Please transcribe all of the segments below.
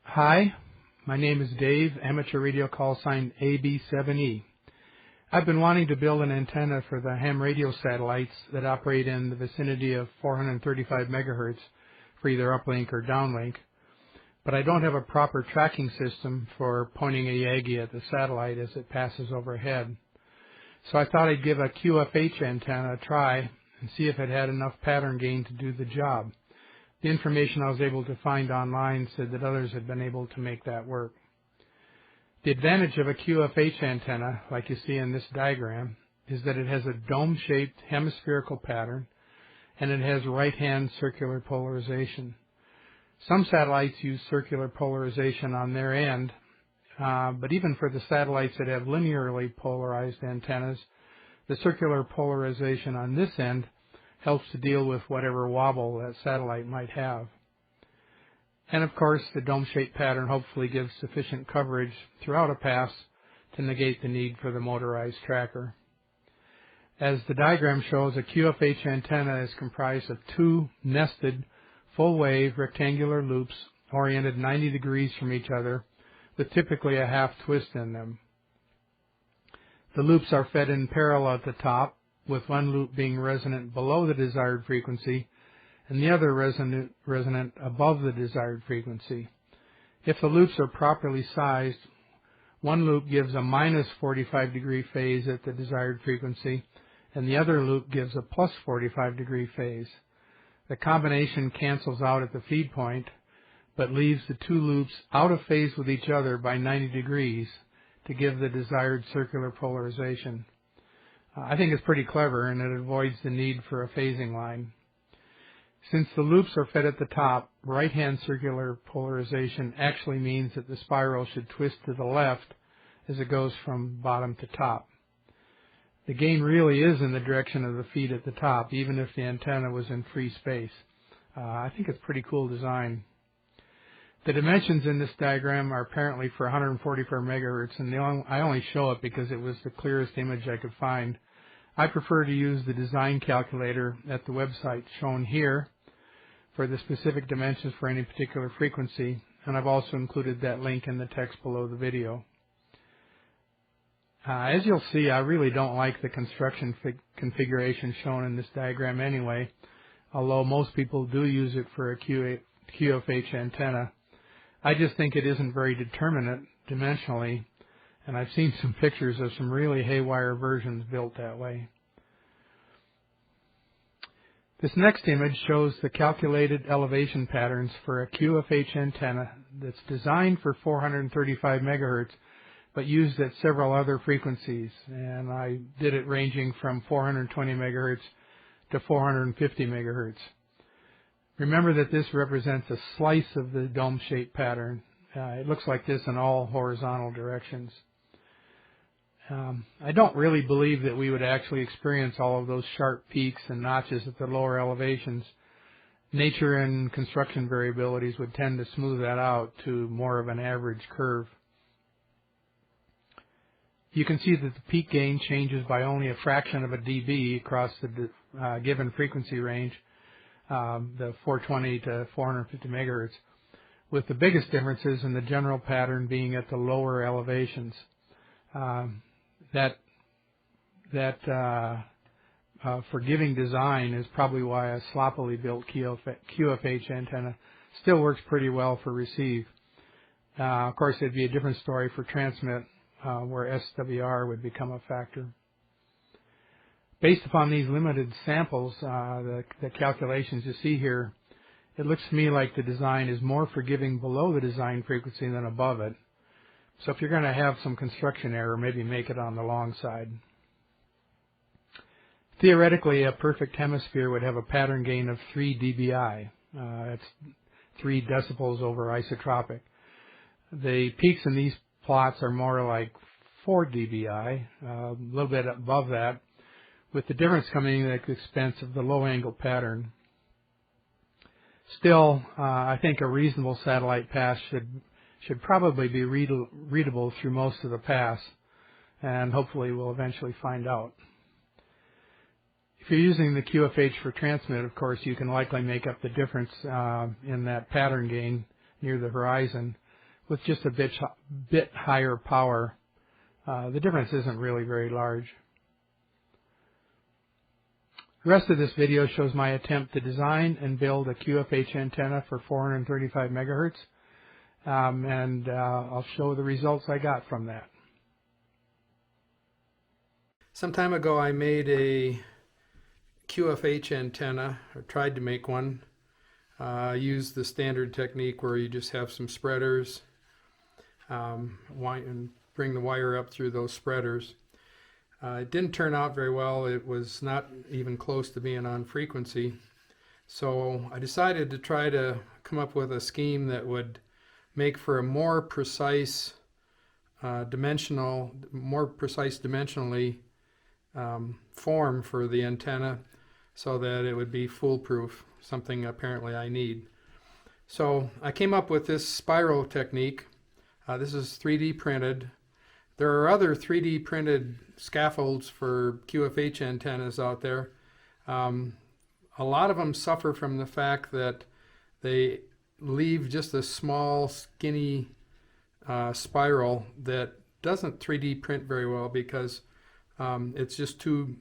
Hi, my name is Dave, amateur radio call sign AB7E. I've been wanting to build an antenna for the ham radio satellites that operate in the vicinity of 435 megahertz for either uplink or downlink, but I don't have a proper tracking system for pointing a Yagi at the satellite as it passes overhead. So I thought I'd give a QFH antenna a try and see if it had enough pattern gain to do the job. The information I was able to find online said that others had been able to make that work. The advantage of a QFH antenna, like you see in this diagram, is that it has a dome-shaped hemispherical pattern and it has right-hand circular polarization. Some satellites use circular polarization on their end, but even for the satellites that have linearly polarized antennas, the circular polarization on this end helps to deal with whatever wobble that satellite might have. And of course, the dome-shaped pattern hopefully gives sufficient coverage throughout a pass to negate the need for the motorized tracker. As the diagram shows, a QFH antenna is comprised of two nested full-wave rectangular loops oriented 90 degrees from each other with typically a half twist in them. The loops are fed in parallel at the top, with one loop being resonant below the desired frequency and the other resonant above the desired frequency. If the loops are properly sized, one loop gives a minus 45 degree phase at the desired frequency and the other loop gives a plus 45 degree phase. The combination cancels out at the feed point but leaves the two loops out of phase with each other by 90 degrees to give the desired circular polarization. I think it's pretty clever, and it avoids the need for a phasing line. Since the loops are fed at the top, right-hand circular polarization actually means that the spiral should twist to the left as it goes from bottom to top. The gain really is in the direction of the feed at the top, even if the antenna was in free space. I think it's a pretty cool design. The dimensions in this diagram are apparently for 144 megahertz, and I only show it because it was the clearest image I could find. I prefer to use the design calculator at the website shown here for the specific dimensions for any particular frequency, and I've also included that link in the text below the video. As you'll see, I really don't like the construction configuration shown in this diagram anyway, although most people do use it for a QFH antenna. I just think it isn't very determinate dimensionally, and I've seen some pictures of some really haywire versions built that way. This next image shows the calculated elevation patterns for a QFH antenna that's designed for 435 megahertz but used at several other frequencies, and I did it ranging from 420 megahertz to 450 megahertz. Remember that this represents a slice of the dome-shaped pattern. It looks like this in all horizontal directions. I don't really believe that we would actually experience all of those sharp peaks and notches at the lower elevations. Nature and construction variabilities would tend to smooth that out to more of an average curve. You can see that the peak gain changes by only a fraction of a dB across the given frequency range, the 420 to 450 megahertz, with the biggest differences in the general pattern being at the lower elevations. That forgiving design is probably why a sloppily built QFH antenna still works pretty well for receive. Of course, it'd be a different story for transmit, where SWR would become a factor. Based upon these limited samples, the calculations you see here, it looks to me like the design is more forgiving below the design frequency than above it. So if you're going to have some construction error, maybe make it on the long side. Theoretically, a perfect hemisphere would have a pattern gain of 3 dBi. That's 3 decibels over isotropic. The peaks in these plots are more like 4 dBi, a little bit above that, with the difference coming at the expense of the low-angle pattern. Still, I think a reasonable satellite pass should probably be readable through most of the pass, and hopefully we'll eventually find out. If you're using the QFH for transmit, of course, you can likely make up the difference in that pattern gain near the horizon with just a bit higher power. The difference isn't really very large. The rest of this video shows my attempt to design and build a QFH antenna for 435 megahertz, and I'll show the results I got from that. Some time ago I made a QFH antenna, or tried to make one. I used the standard technique where you just have some spreaders and bring the wire up through those spreaders. It didn't turn out very well. It was not even close to being on frequency. So I decided to try to come up with a scheme that would make for a more precise dimensionally form for the antenna, so that it would be foolproof, something apparently I need. So I came up with this spiral technique. This is 3D printed. There are other 3D printed scaffolds for QFH antennas out there. A lot of them suffer from the fact that they leave just a small, skinny spiral that doesn't 3D print very well, because it's just too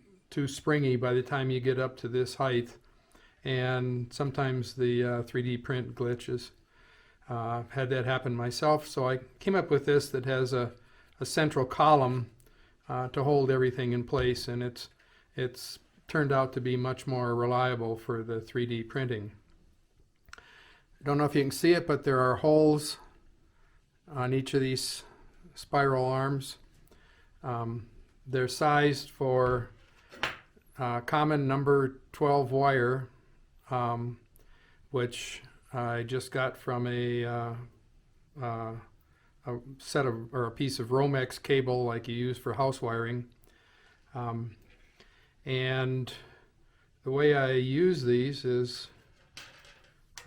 springy by the time you get up to this height, and sometimes the 3D print glitches. Had that happen myself, so I came up with this that has a central column to hold everything in place, and it's turned out to be much more reliable for the 3D printing. I don't know if you can see it, but there are holes on each of these spiral arms. They're sized for common number 12 wire, which I just got from a set of, or a piece of Romex cable like you use for house wiring. And the way I use these is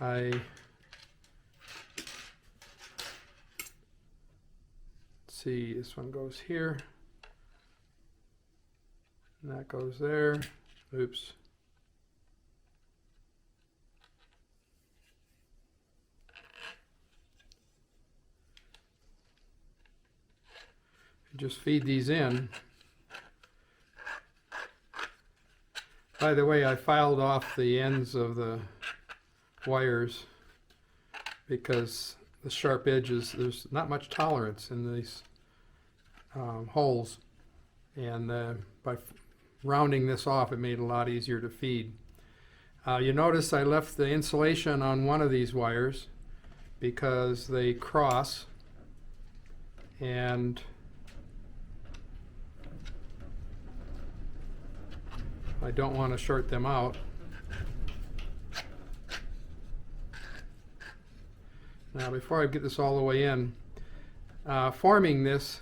let's see, this one goes here, and that goes there. Oops. Just feed these in. By the way, I filed off the ends of the wires because the sharp edges, there's not much tolerance in these holes, and by rounding this off, it made it a lot easier to feed. You notice I left the insulation on one of these wires because they cross, and I don't want to short them out. Now, before I get this all the way in, forming this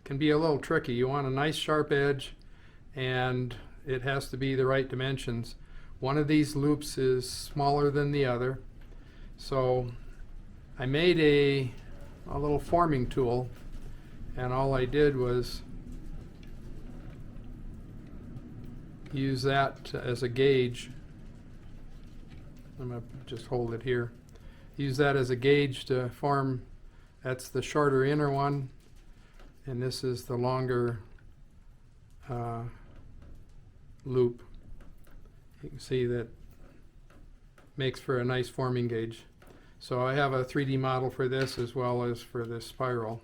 can be a little tricky. You want a nice sharp edge, and it has to be the right dimensions. One of these loops is smaller than the other, so I made a little forming tool, and all I did was use that as a gauge. I'm going to just hold it here. Use that as a gauge to form. That's the shorter inner one, and this is the longer loop. You can see that makes for a nice forming gauge. So I have a 3D model for this as well as for this spiral.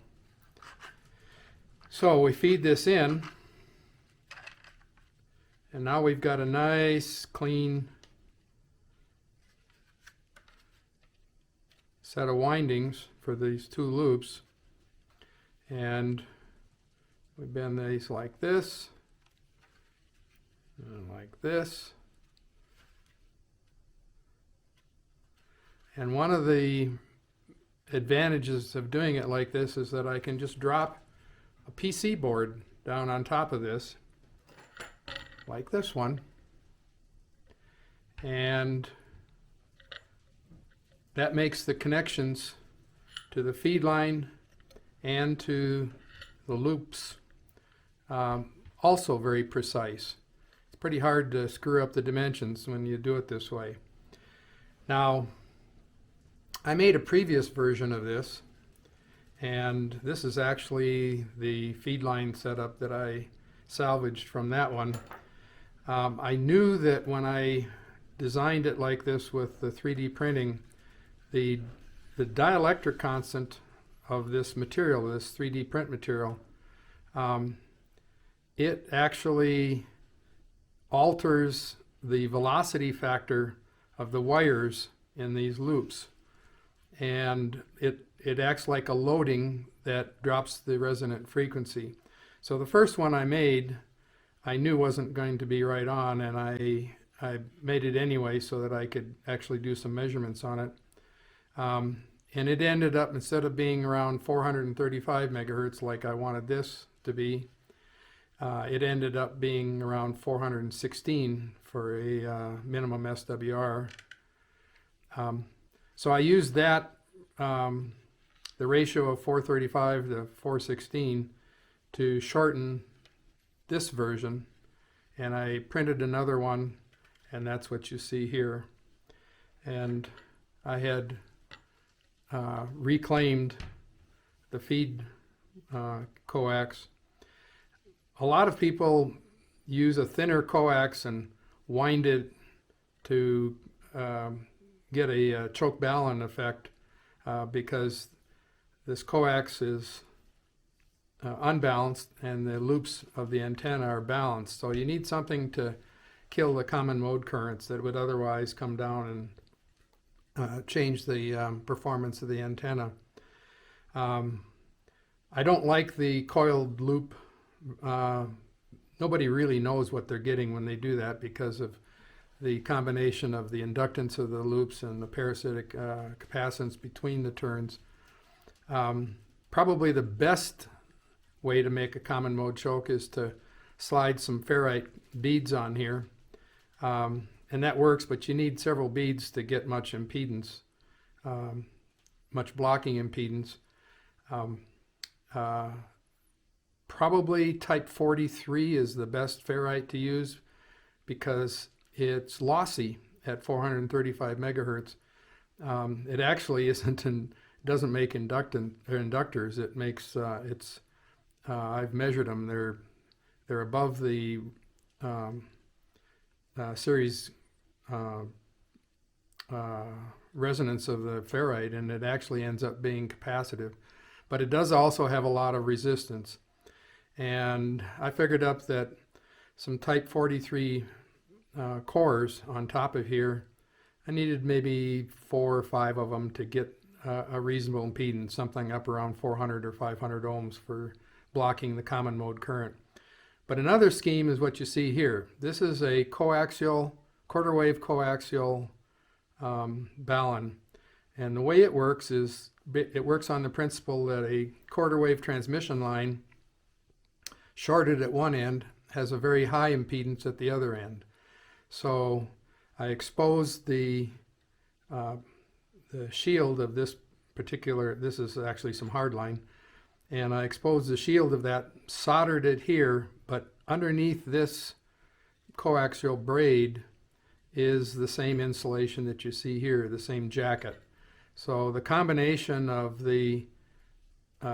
So we feed this in, and now we've got a nice clean set of windings for these two loops, and we bend these like this and like this. And one of the advantages of doing it like this is that I can just drop a PC board down on top of this, like this one, and that makes the connections to the feed line and to the loops also very precise. It's pretty hard to screw up the dimensions when you do it this way. Now, I made a previous version of this, and this is actually the feed line setup that I salvaged from that one. I knew that when I designed it like this with the 3D printing, the dielectric constant of this material, this 3D print material, it actually alters the velocity factor of the wires in these loops, and it acts like a loading that drops the resonant frequency. So the first one I made, I knew wasn't going to be right on, and I made it anyway so that I could actually do some measurements on it. And it ended up, instead of being around 435 megahertz like I wanted this to be, it ended up being around 416 for a minimum SWR. So I used that, the ratio of 435 to 416, to shorten this version, and I printed another one, and that's what you see here. And I had reclaimed the feed coax. A lot of people use a thinner coax and wind it to get a choke balun effect, because this coax is unbalanced and the loops of the antenna are balanced. So you need something to kill the common mode currents that would otherwise come down and change the performance of the antenna. I don't like the coiled loop. Nobody really knows what they're getting when they do that because of the combination of the inductance of the loops and the parasitic capacitance between the turns. Probably the best way to make a common mode choke is to slide some ferrite beads on here. And that works, but you need several beads to get much impedance, much blocking impedance. Probably type 43 is the best ferrite to use because it's lossy at 435 megahertz. It actually doesn't make inductors. It makes I've measured them. They're above the series resonance of the ferrite, and it actually ends up being capacitive. But it does also have a lot of resistance. And I figured up that some type 43 cores on top of here, I needed maybe 4 or 5 of them to get a reasonable impedance, something up around 400 or 500 ohms for blocking the common mode current. But another scheme is what you see here. This is a coaxial, quarter wave coaxial balun. And the way it works is it works on the principle that a quarter wave transmission line shorted at one end has a very high impedance at the other end. So I exposed the shield of this particular, this is actually some hardline, and I exposed the shield of that, soldered it here, but underneath this coaxial braid is the same insulation that you see here, the same jacket. So the combination of the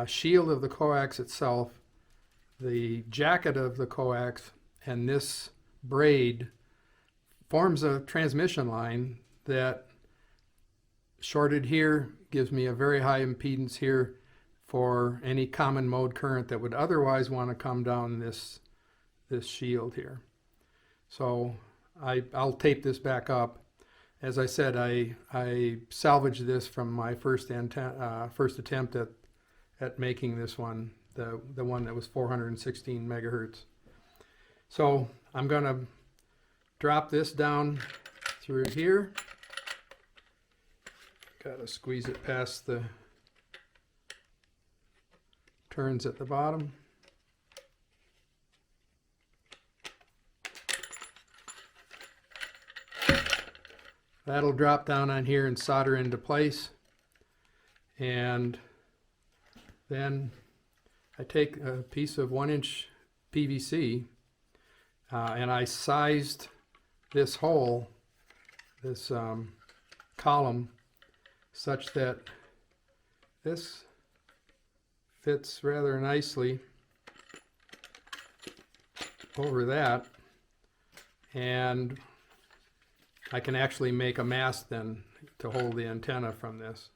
shield of the coax itself, the jacket of the coax, and this braid forms a transmission line that shorted here gives me a very high impedance here for any common mode current that would otherwise want to come down this shield here. So I'll tape this back up. As I said, I salvaged this from my first attempt at making this one, the one that was 416 megahertz. So I'm going to drop this down through here. Got to squeeze it past the turns at the bottom. That'll drop down on here and solder into place. And then I take a piece of 1-inch PVC and I sized this hole, this column, such that this fits rather nicely over that, and I can actually make a mast then to hold the antenna from this.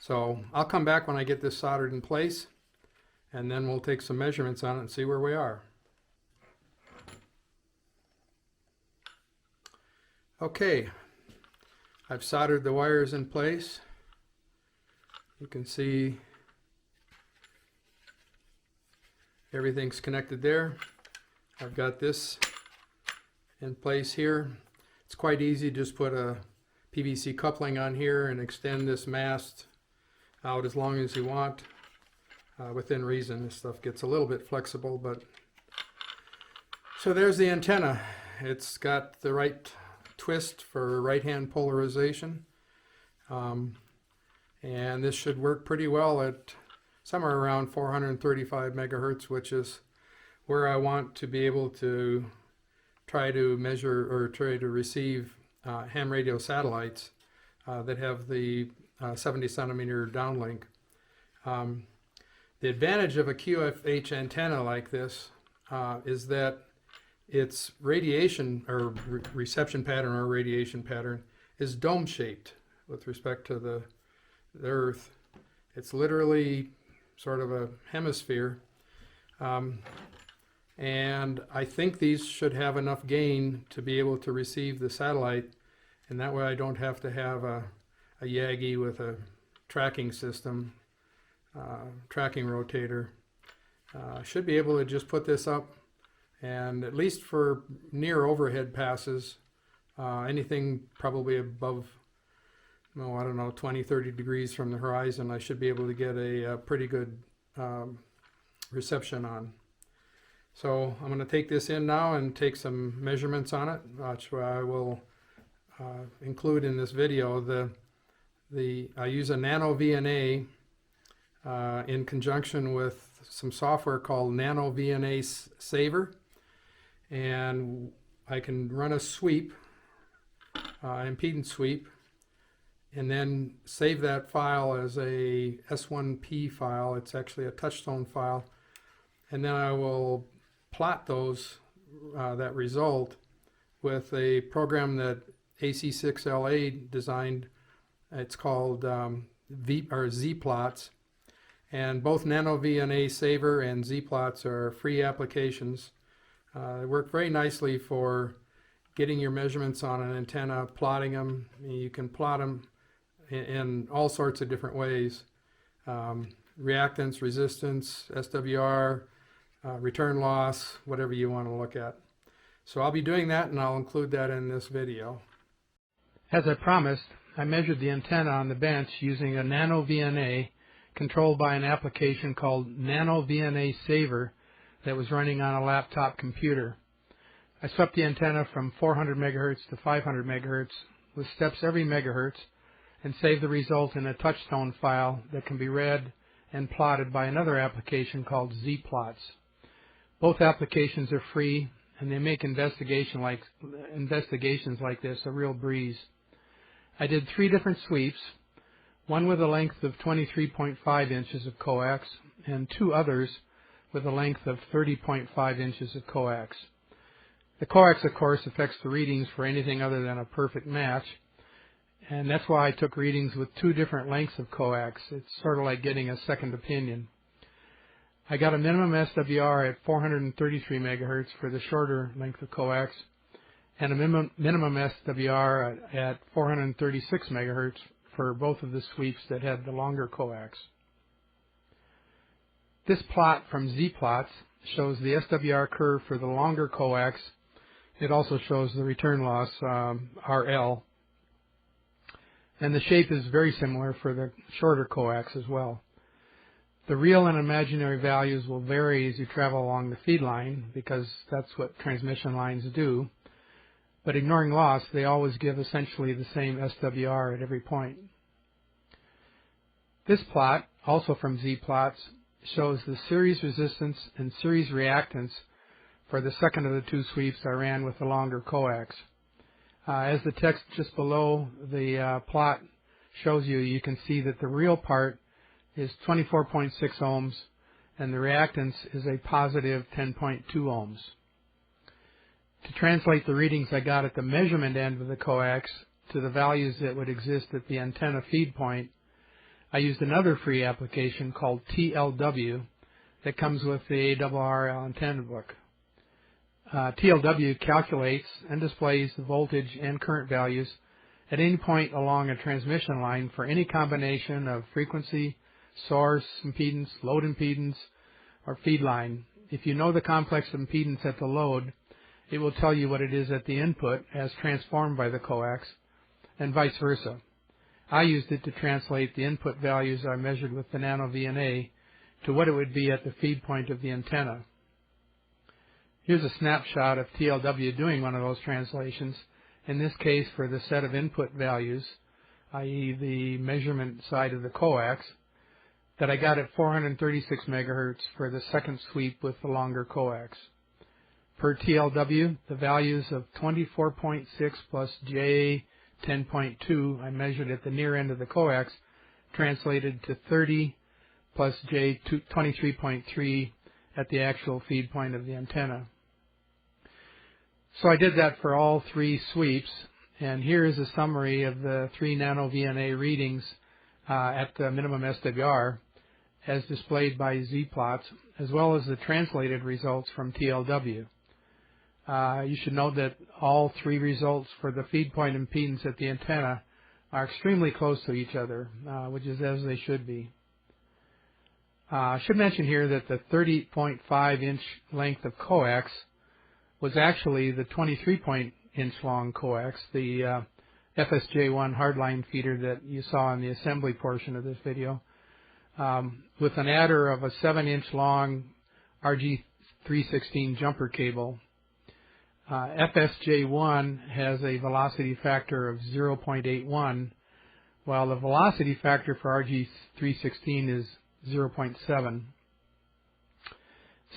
So I'll come back when I get this soldered in place, and then we'll take some measurements on it and see where we are. Okay, I've soldered the wires in place. You can see everything's connected there. I've got this in place here. It's quite easy, just put a PVC coupling on here and extend this mast out as long as you want, within reason. This stuff gets a little bit flexible, but so there's the antenna. It's got the right twist for right-hand polarization, and this should work pretty well at somewhere around 435 megahertz, which is where I want to be able to try to measure or try to receive ham radio satellites that have the 70 centimeter downlink. The advantage of a QFH antenna like this is that its radiation or reception pattern or radiation pattern is dome shaped with respect to the Earth. It's literally sort of a hemisphere. And I think these should have enough gain to be able to receive the satellite, and that way I don't have to have a Yagi with a tracking system, tracking rotator. Should be able to just put this up, and at least for near overhead passes, anything probably above, oh, I don't know, 20-30 degrees from the horizon, I should be able to get a pretty good reception on. So I'm going to take this in now and take some measurements on it, which I will include in this video. I use a NanoVNA in conjunction with some software called NanoVNA Saver, and I can run a sweep, impedance sweep, and then save that file as a S1P file. It's actually a touchstone file, and then I will plot those that result with a program that AC6LA designed. It's called Z-Plots, and both NanoVNA Saver and Z-Plots are free applications. They work very nicely for getting your measurements on an antenna, plotting them. You can plot them in all sorts of different ways. Reactance, resistance, SWR, return loss, whatever you want to look at. So I'll be doing that, and I'll include that in this video. As I promised, I measured the antenna on the bench using a NanoVNA controlled by an application called NanoVNA Saver that was running on a laptop computer. I swept the antenna from 400 megahertz to 500 megahertz with steps every megahertz and saved the result in a touchstone file that can be read and plotted by another application called Z-Plots. Both applications are free, and they make investigations like this a real breeze. I did 3 different sweeps, one with a length of 23.5 inches of coax and 2 others with a length of 30.5 inches of coax. The coax, of course, affects the readings for anything other than a perfect match, and that's why I took readings with 2 different lengths of coax. It's sort of like getting a second opinion. I got a minimum SWR at 433 megahertz for the shorter length of coax, and a minimum SWR at 436 megahertz for both of the sweeps that had the longer coax. This plot from Z-Plots shows the SWR curve for the longer coax. It also shows the return loss, RL. And the shape is very similar for the shorter coax as well. The real and imaginary values will vary as you travel along the feed line, because that's what transmission lines do. But ignoring loss, they always give essentially the same SWR at every point. This plot, also from Z-Plots, shows the series resistance and series reactance for the second of the 2 sweeps I ran with the longer coax. As the text just below the plot shows you, you can see that the real part is 24.6 ohms, and the reactance is a positive 10.2 ohms. To translate the readings I got at the measurement end of the coax to the values that would exist at the antenna feed point, I used another free application called TLW that comes with the ARRL antenna book. TLW calculates and displays the voltage and current values at any point along a transmission line for any combination of frequency, source impedance, load impedance, or feed line. If you know the complex impedance at the load, it will tell you what it is at the input as transformed by the coax, and vice versa. I used it to translate the input values I measured with the NanoVNA to what it would be at the feed point of the antenna. Here's a snapshot of TLW doing one of those translations, in this case for the set of input values, i.e. the measurement side of the coax, that I got at 436 megahertz for the second sweep with the longer coax. Per TLW, the values of 24.6 plus J 10.2 I measured at the near end of the coax translated to 30 plus J 23.3 at the actual feed point of the antenna. So I did that for all three sweeps, and here is a summary of the three NanoVNA readings at the minimum SWR as displayed by Z-plots, as well as the translated results from TLW. You should note that all three results for the feed point impedance at the antenna are extremely close to each other, which is as they should be. I should mention here that the 30.5-inch length of coax was actually the 23-inch long coax, the FSJ1 hardline feeder that you saw in the assembly portion of this video, with an adder of a 7-inch long RG316 jumper cable. FSJ1 has a velocity factor of 0.81, while the velocity factor for RG316 is 0.7.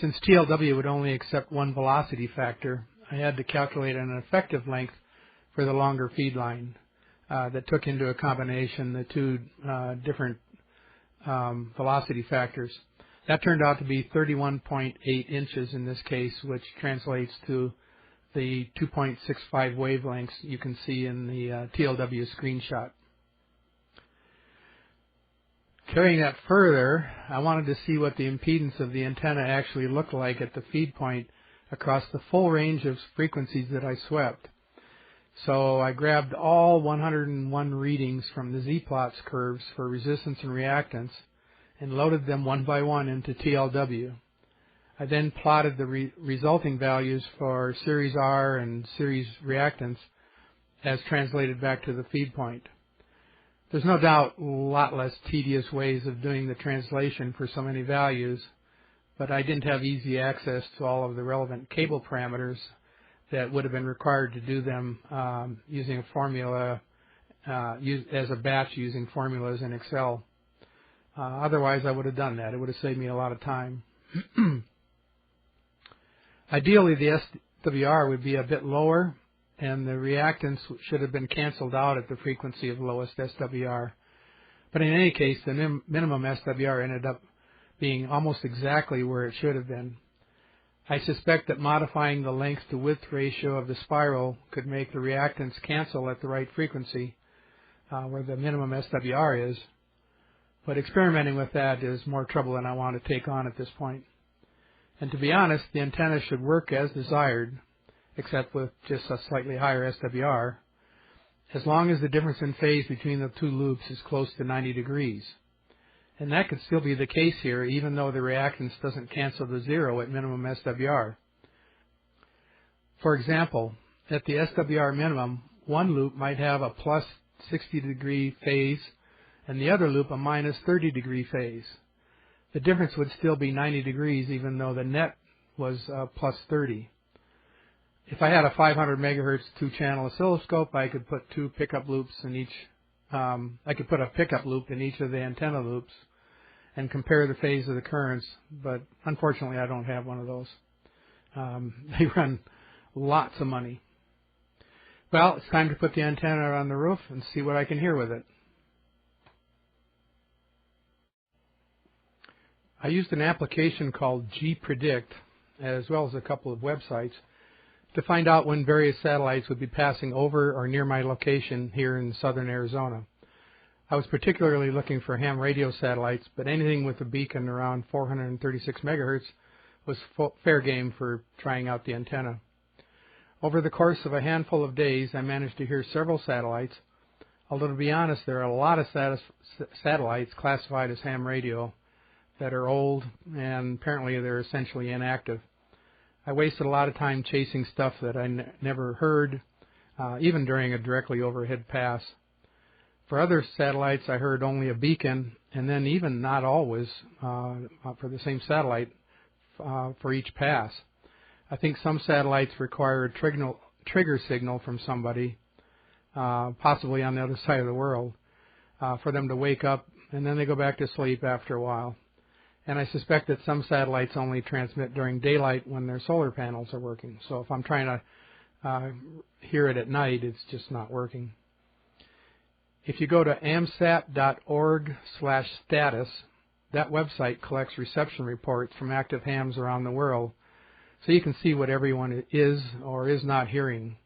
Since TLW would only accept one velocity factor, I had to calculate an effective length for the longer feed line that took into a combination the two different velocity factors. That turned out to be 31.8 inches in this case, which translates to the 2.65 wavelengths you can see in the TLW screenshot. Carrying that further, I wanted to see what the impedance of the antenna actually looked like at the feed point across the full range of frequencies that I swept. So I grabbed all 101 readings from the Z-plots curves for resistance and reactance and loaded them one by one into TLW. I then plotted the resulting values for series R and series reactance as translated back to the feed point. There's no doubt a lot less tedious ways of doing the translation for so many values, but I didn't have easy access to all of the relevant cable parameters that would have been required to do them using a formula as a batch using formulas in Excel. Otherwise, I would have done that. It would have saved me a lot of time. Ideally, the SWR would be a bit lower, and the reactance should have been canceled out at the frequency of lowest SWR. But in any case, the minimum SWR ended up being almost exactly where it should have been. I suspect that modifying the length to width ratio of the spiral could make the reactance cancel at the right frequency, where the minimum SWR is. But experimenting with that is more trouble than I want to take on at this point. And to be honest, the antenna should work as desired, except with just a slightly higher SWR, as long as the difference in phase between the two loops is close to 90 degrees. And that could still be the case here, even though the reactance doesn't cancel to zero at minimum SWR. For example, at the SWR minimum, one loop might have a plus 60 degree phase, and the other loop a minus 30 degree phase. The difference would still be 90 degrees, even though the net was plus 30. If I had a 500 megahertz two-channel oscilloscope, I could put two pickup loops in each. I could put a pickup loop in each of the antenna loops and compare the phase of the currents, but unfortunately I don't have one of those. They run lots of money. Well, it's time to put the antenna on the roof and see what I can hear with it. I used an application called gPredict, as well as a couple of websites, to find out when various satellites would be passing over or near my location here in southern Arizona. I was particularly looking for ham radio satellites, but anything with a beacon around 436 megahertz was fair game for trying out the antenna. Over the course of a handful of days, I managed to hear several satellites, although to be honest, there are a lot of satellites classified as ham radio that are old, and apparently they're essentially inactive. I wasted a lot of time chasing stuff that I never heard, even during a directly overhead pass. For other satellites, I heard only a beacon, and then even not always for the same satellite for each pass. I think some satellites require a trigger signal from somebody, possibly on the other side of the world, for them to wake up, and then they go back to sleep after a while. And I suspect that some satellites only transmit during daylight when their solar panels are working. So if I'm trying to hear it at night, it's just not working. If you go to amsat.org/status, that website collects reception reports from active hams around the world, so you can see what everyone is or is not hearing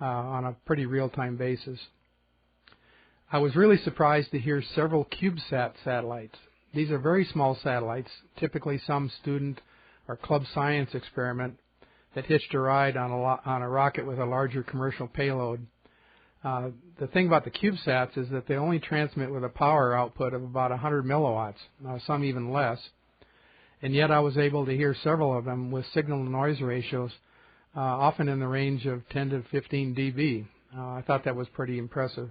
on a pretty real-time basis. I was really surprised to hear several CubeSat satellites. These are very small satellites, typically some student or club science experiment that hitched a ride on a rocket with a larger commercial payload. The thing about the CubeSats is that they only transmit with a power output of about 100 milliwatts, some even less. And yet I was able to hear several of them with signal-to-noise ratios often in the range of 10 to 15 dB. I thought that was pretty impressive.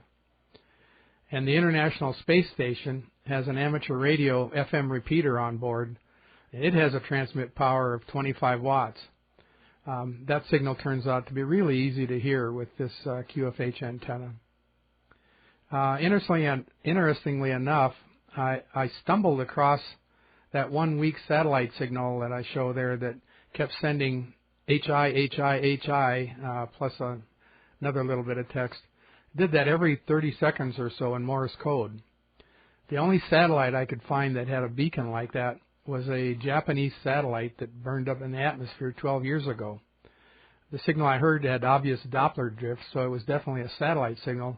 And the International Space Station has an amateur radio FM repeater on board. It has a transmit power of 25 watts. That signal turns out to be really easy to hear with this QFH antenna. Interestingly enough, I stumbled across that 1 weak satellite signal that I show there that kept sending HI plus another little bit of text. It did that every 30 seconds or so in Morse code. The only satellite I could find that had a beacon like that was a Japanese satellite that burned up in the atmosphere 12 years ago. The signal I heard had obvious Doppler drift, so it was definitely a satellite signal,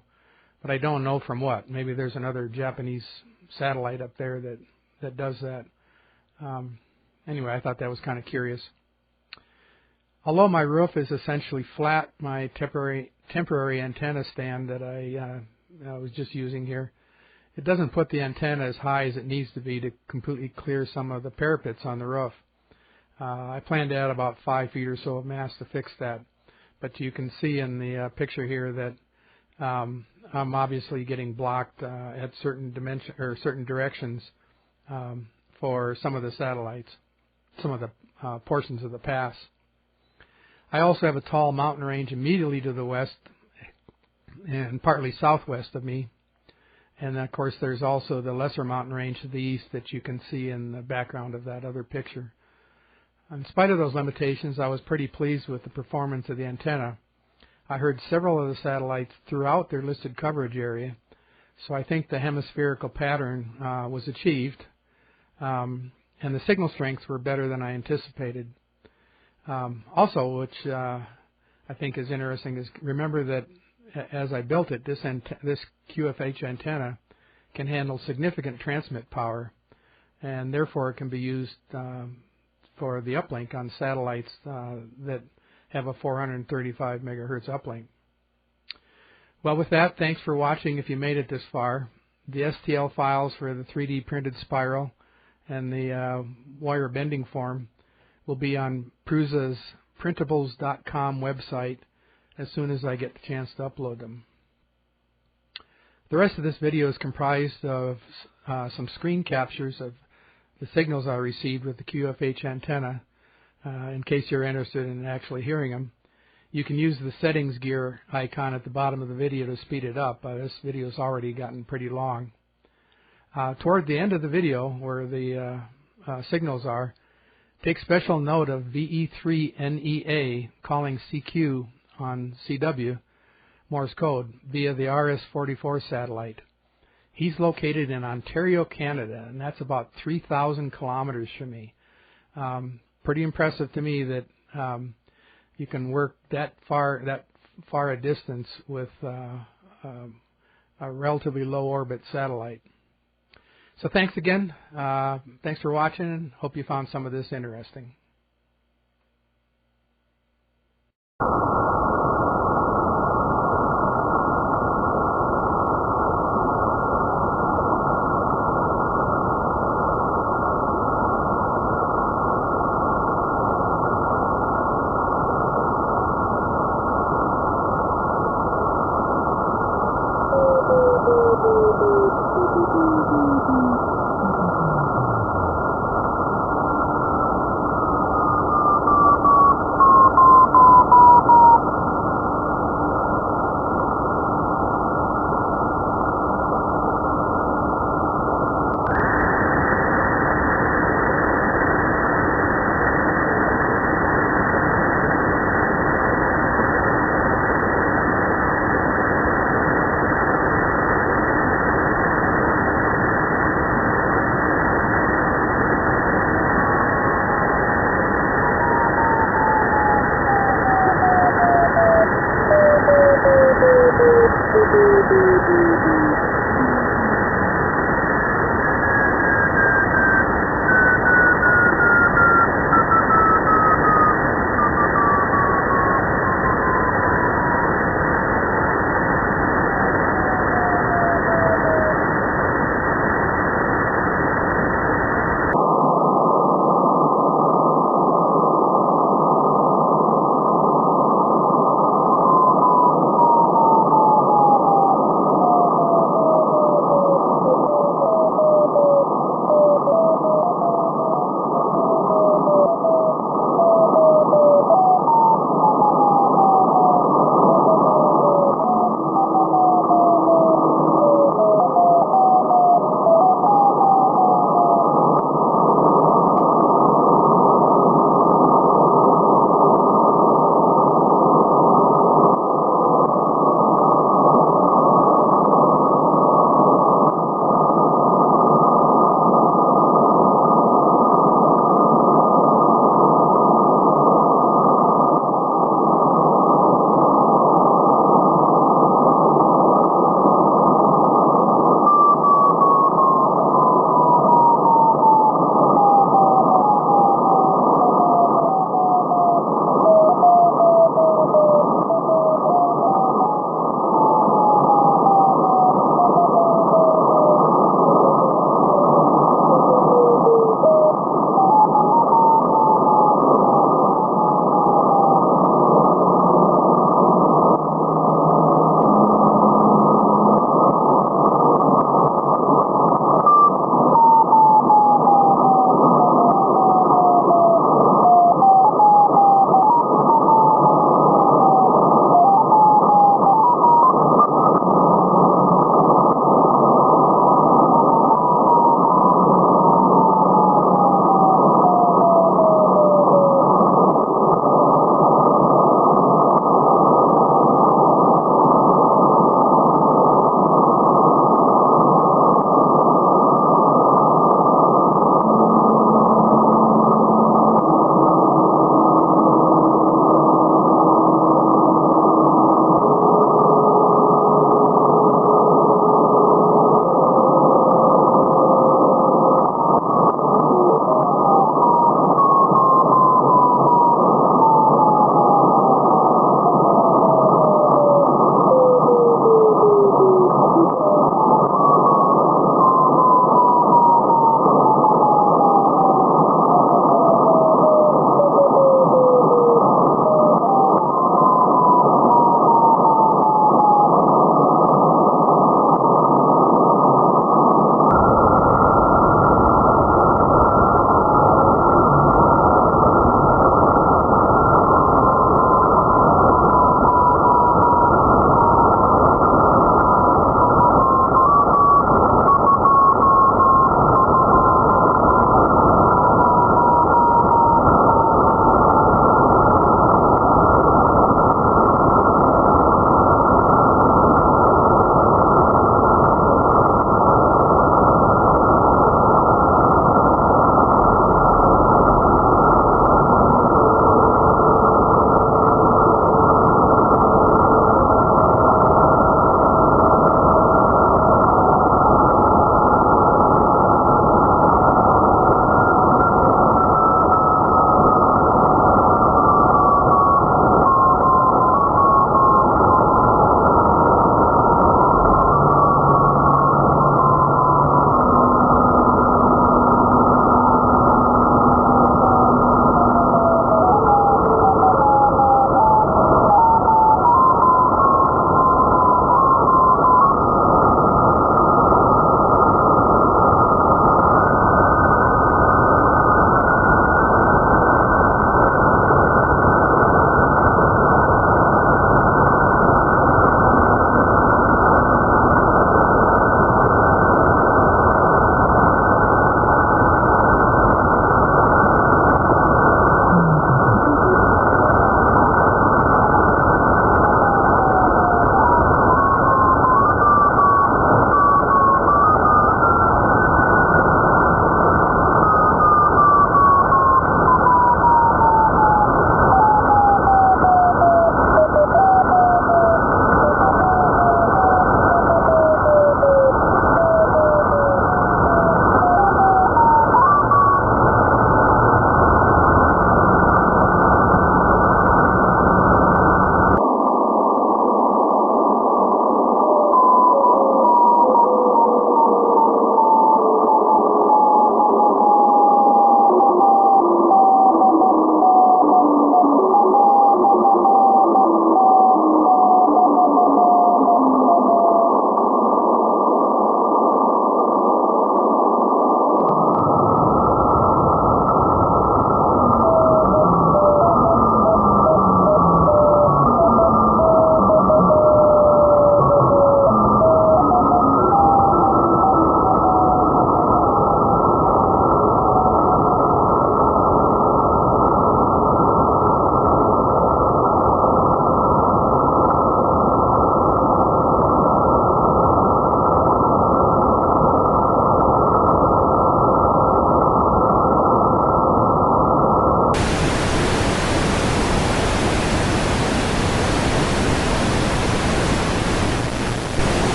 but I don't know from what. Maybe there's another Japanese satellite up there that does that. Anyway, I thought that was kind of curious. Although my roof is essentially flat, my temporary antenna stand that I was just using here, it doesn't put the antenna as high as it needs to be to completely clear some of the parapets on the roof. I plan to add about 5 feet or so of mass to fix that, but you can see in the picture here that I'm obviously getting blocked at certain directions for some of the satellites, some of the portions of the pass. I also have a tall mountain range immediately to the west and partly southwest of me. And of course there's also the lesser mountain range to the east that you can see in the background of that other picture. In spite of those limitations, I was pretty pleased with the performance of the antenna. I heard several of the satellites throughout their listed coverage area, so I think the hemispherical pattern was achieved, and the signal strengths were better than I anticipated. Also, which I think is interesting, is remember that as I built it, this QFH antenna can handle significant transmit power, and therefore it can be used for the uplink on satellites that have a 435 megahertz uplink. Well, with that, thanks for watching if you made it this far. The STL files for the 3D printed spiral and the wire bending form will be on Prusa's printables.com website as soon as I get the chance to upload them. The rest of this video is comprised of some screen captures of the signals I received with the QFH antenna. In case you're interested in actually hearing them, you can use the settings gear icon at the bottom of the video to speed it up. This video has already gotten pretty long. Toward the end of the video, where the signals are, take special note of VE3NEA calling CQ on CW Morse code via the RS-44 satellite. He's located in Ontario, Canada, and that's about 3,000 kilometers from me. Pretty impressive to me that you can work that far a distance with a relatively low orbit satellite. So thanks again. Thanks for watching. Hope you found some of this interesting.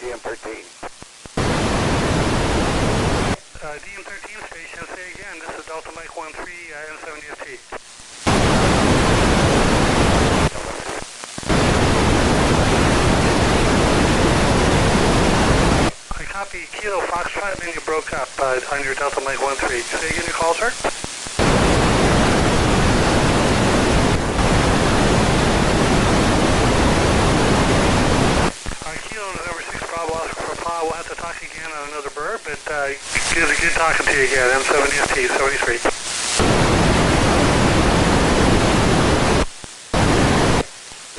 DM13. DM13 station, say again, this is Delta Mike 13, N70FT. I copy Kilo Foxtrot, then you broke up on your Delta Mike 13. Say again your call, sir? Kilo November 6 Bravo Oscar for Pa, we'll have to talk again on another bird, but good talking to you again, M70FT 73.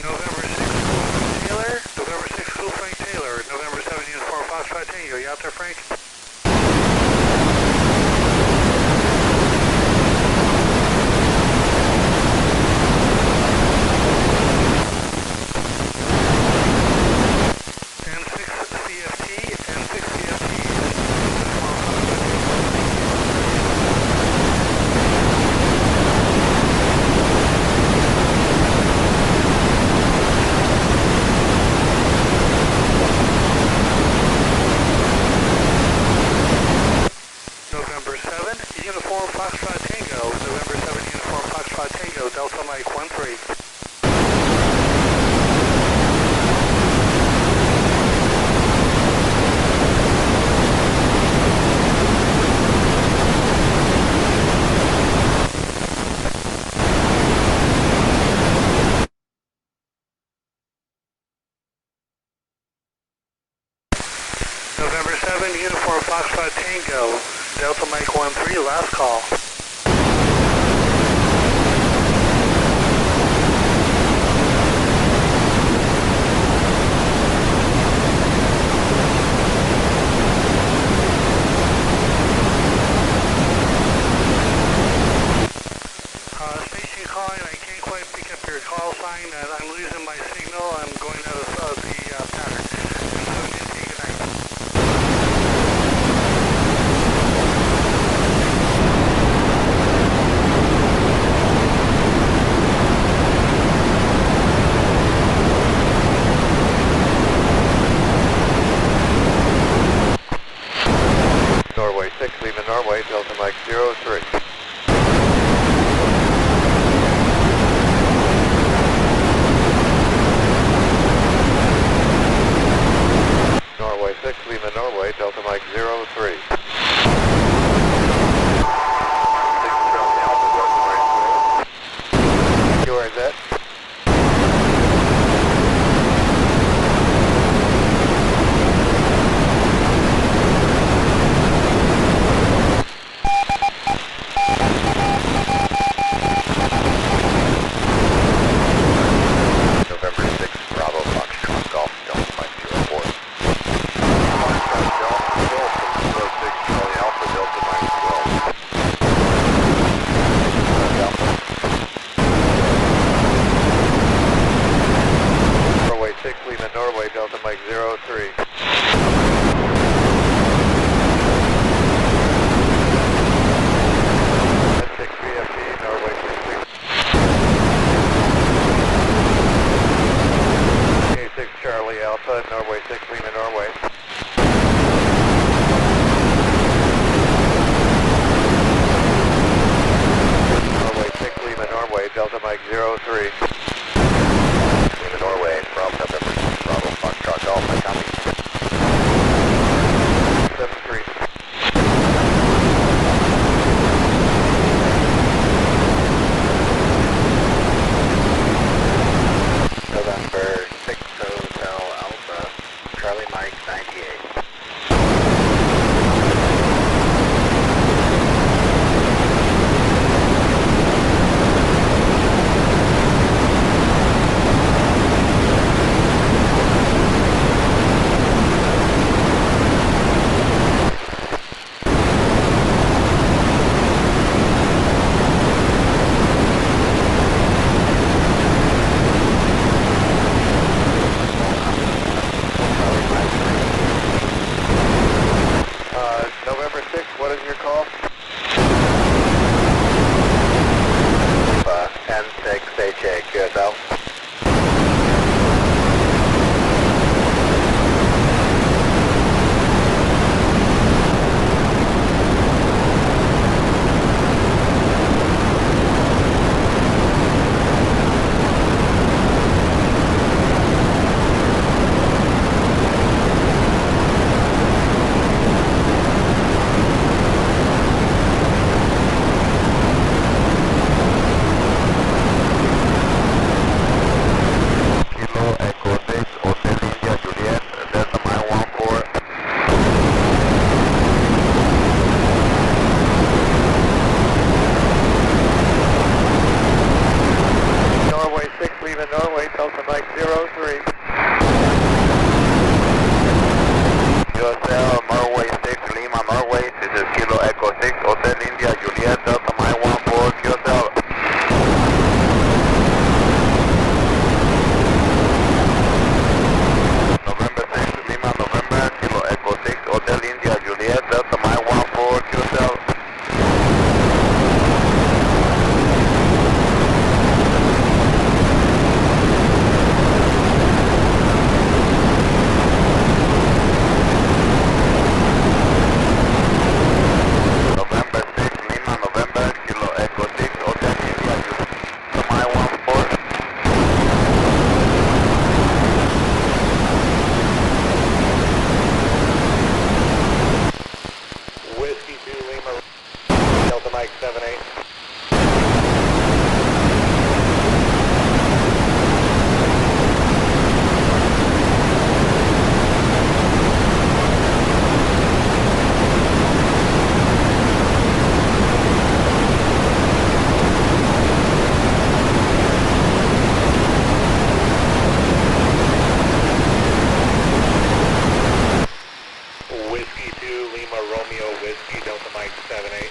November 6 Taylor, November 6 Frank Taylor, November 7 Uniform Foxtrot Tango. You out there, Frank? November 7, Uniform Foxtrot Tango, November 7 Uniform Foxtrot Tango, Delta Mike 13. November 7, Uniform Foxtrot Tango, Delta Mike 13, last call. Station calling, I can't quite pick up your call sign. I'm losing my signal. I'm going out of the pattern. Good night. Norway 6, leaving Norway, Delta Mike 03. Norway 6, leaving Norway, Delta Mike 03. 6 from Alpha, Delta Mike 0. QRZ. November 6, Bravo Foxtrot Golf, Delta Mike 04. Foxtrot Golf, Golf, 06. Lima Romeo Whiskey Delta Mike 78.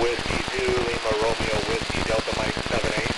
Whiskey 2 Lima Romeo Whiskey Delta Mike 78.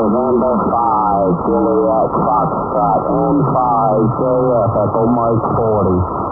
November 5, Juliet Foxtrot, M5, JF, Echo Mike 40.